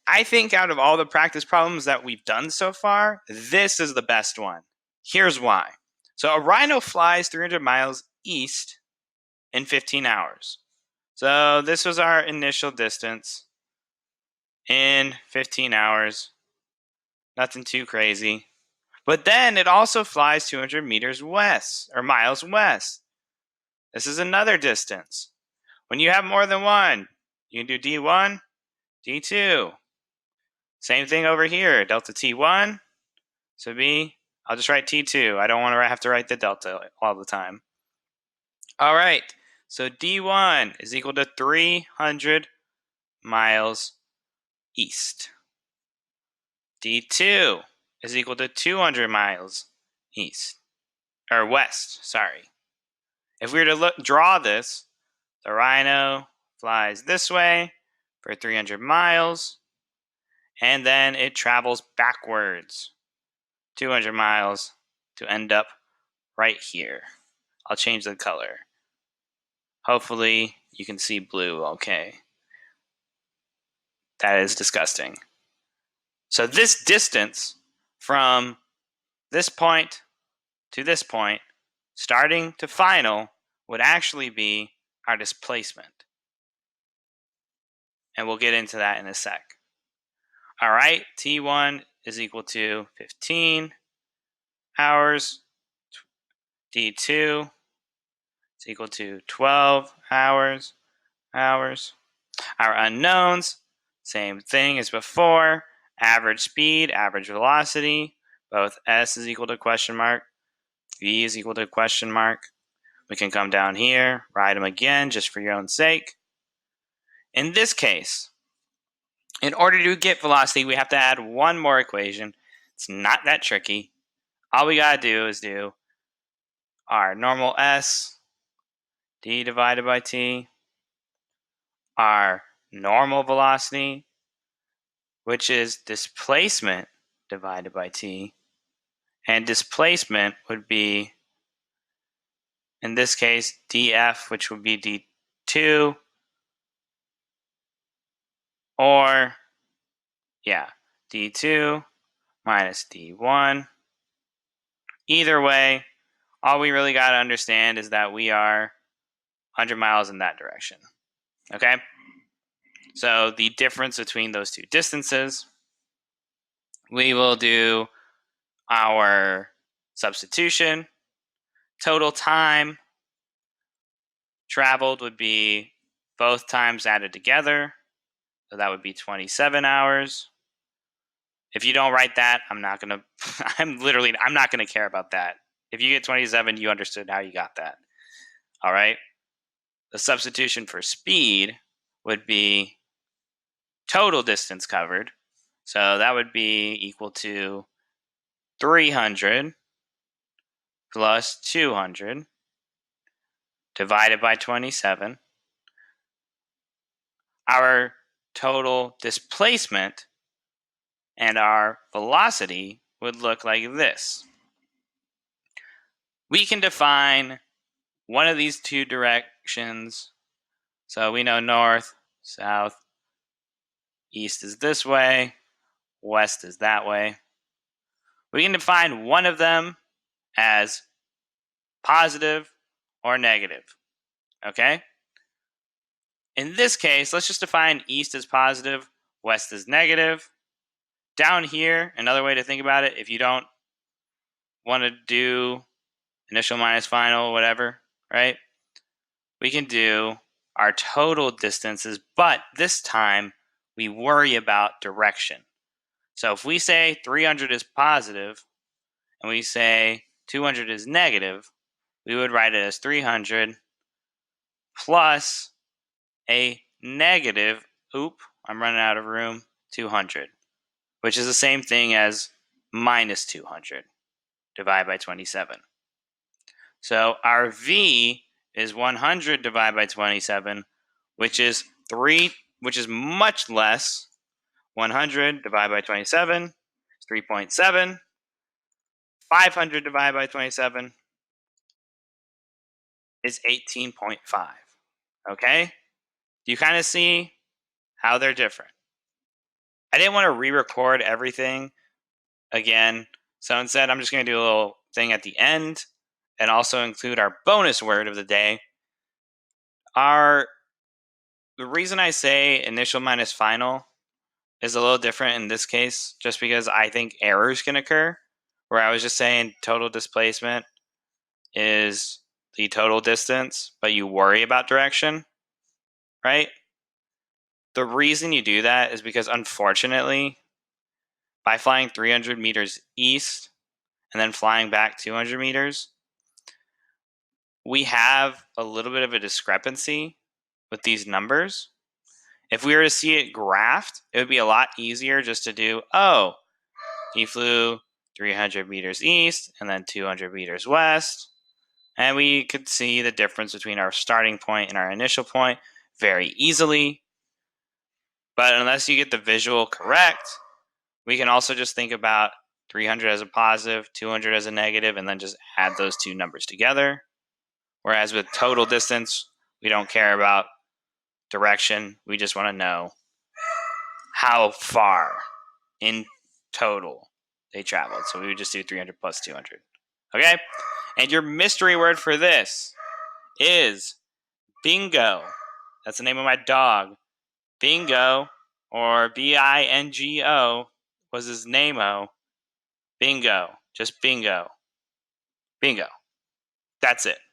I think out of all the practice problems that we've done so far, this is the best one. Here's why. So a rhino flies 300 miles east in 15 hours. So this was our initial distance in 15 hours. Nothing too crazy. But then it also flies 200 meters west, or miles west. This is another distance. When you have more than one, you can do D1, D2. Same thing over here, delta T1. So I'll just write T2. I don't want to have to write the delta all the time. All right, so D1 is equal to 300 miles east. D2 is equal to 200 miles east, or west, sorry. If we were to draw this, the rhino flies this way for 300 miles, and then it travels backwards 200 miles to end up right here. I'll change the color. Hopefully you can see blue okay. That is disgusting. So this distance from this point to this point, starting to final, would actually be our displacement. And we'll get into that in a sec. All right, T1 is equal to 15 hours. D2 is equal to 12 hours. Our unknowns, same thing as before. Average speed, average velocity, both S is equal to question mark, V is equal to question mark. We can come down here, write them again just for your own sake. In this case, in order to get velocity, we have to add one more equation. It's not that tricky. All we gotta do is do our normal S, d divided by t, our normal velocity, which is displacement divided by t, and displacement would be, in this case, df, which would be d2, or, d2 minus d1. Either way, all we really got to understand is that we are 100 miles in that direction. Okay? So the difference between those two distances, we will do our substitution. Total time traveled would be both times added together. So that would be 27 hours. If you don't write that, I'm not going to care about that. If you get 27, you understood how you got that. All right. The substitution for speed would be total distance covered. So that would be equal to 300 plus 200 divided by 27. Our total displacement and our velocity would look like this. We can define one of these two directions. So we know north, south, east is this way, west is that way. We can define one of them as positive or negative. Okay? In this case, let's just define east as positive, west as negative. Down here, another way to think about it, if you don't want to do initial minus final, whatever, right? We can do our total distances, but this time we worry about direction. So if we say 300 is positive and we say 200 is negative, we would write it as 300 plus a negative, I'm running out of room, 200, which is the same thing as minus 200 divided by 27. So our V is 100 divided by 27, which is much less. 100 divided by 27 is 3.7. 500 divided by 27 is 18.5. Okay? Do you kind of see how they're different? I didn't want to re-record everything again. So instead, I'm just going to do a little thing at the end and also include our bonus word of the day. The reason I say initial minus final is a little different in this case, just because I think errors can occur, where I was just saying total displacement is the total distance, but you worry about direction, right? The reason you do that is because, unfortunately, by flying 300 meters east and then flying back 200 meters, we have a little bit of a discrepancy with these numbers. If we were to see it graphed, it would be a lot easier just to do, oh, he flew 300 meters east and then 200 meters west. And we could see the difference between our starting point and our initial point very easily. But unless you get the visual correct, we can also just think about 300 as a positive, 200 as a negative, and then just add those two numbers together. Whereas with total distance, we don't care about direction. We just want to know how far in total they traveled. So we would just do 300 plus 200. Okay? And your mystery word for this is Bingo. That's the name of my dog. Bingo, or Bingo, was his name-o. Bingo. Just bingo. Bingo. That's it.